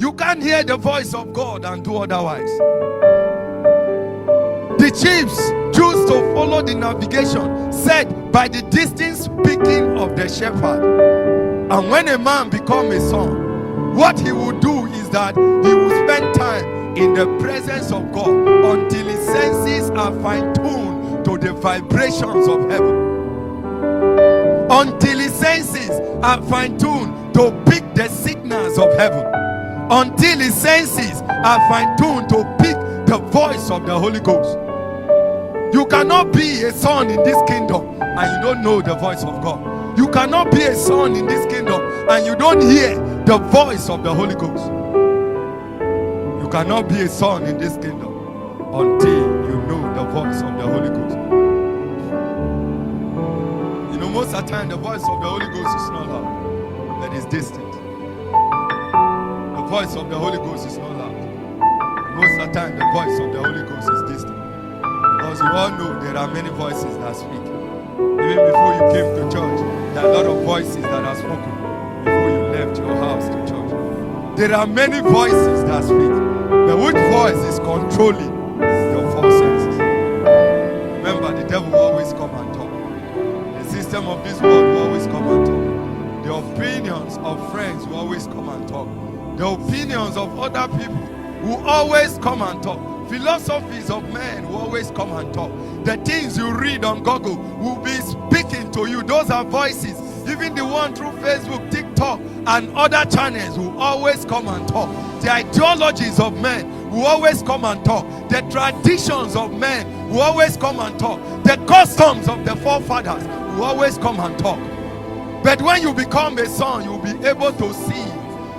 You can't hear the voice of God and do otherwise. The chiefs choose to follow the navigation set by the distant speaking of the shepherd. And when a man becomes a son, what he will do is that he will spend time in the presence of God until his senses are fine-tuned to the vibrations of heaven. Until his senses are fine-tuned to pick the signals of heaven. Until his senses are fine-tuned to pick the voice of the Holy Ghost. You cannot be a son in this kingdom and you don't know the voice of God. You cannot be a son in this kingdom and you don't hear the voice of the Holy Ghost. You cannot be a son in this kingdom until you know the voice of the Holy Ghost. You know, most of the time the voice of the Holy Ghost is not loud, but it's distant. The voice of the Holy Ghost is not loud. Most of the time the voice of the Holy Ghost is distant. Because you all know there are many voices that speak. Even before you came to church, there are a lot of voices that are spoken before you left your house to church. There are many voices that speak. But which voice is controlling your four senses? Remember, the devil will always come and talk. The system of this world will always come and talk. The opinions of friends will always come and talk. The opinions of other people will always come and talk. Philosophies of men will always come and talk. The things you read on Google will be speaking to you. Those are voices. Even the one through Facebook, TikTok, and other channels will always come and talk. The ideologies of men will always come and talk. The traditions of men will always come and talk. The customs of the forefathers will always come and talk. But when you become a son, you'll be able to see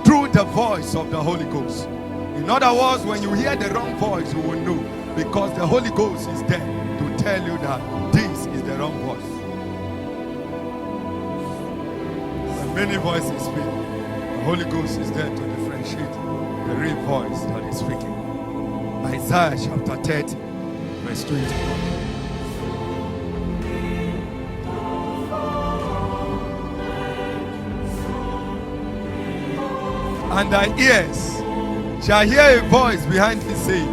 through the voice of the Holy Ghost. In other words, when you hear the wrong voice, you will know, because the Holy Ghost is there to tell you that this is the wrong voice. When many voices speak, the Holy Ghost is there to differentiate the real voice that is speaking. Isaiah chapter 30, verse 21. And thy ears shall hear a voice behind thee saying,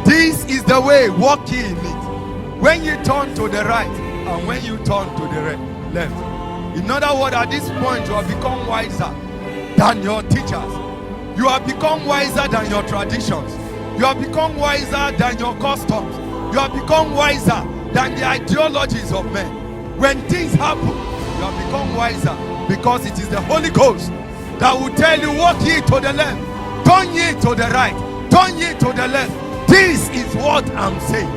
this is the way, walk ye in it. When you turn to the right and when you turn to the left. In other words, at this point you have become wiser than your teachers. You have become wiser than your traditions. You have become wiser than your customs. You have become wiser than the ideologies of men. When things happen, you have become wiser because it is the Holy Ghost that will tell you, walk ye to the left, turn ye to the right, turn ye to the left. This is what I'm saying.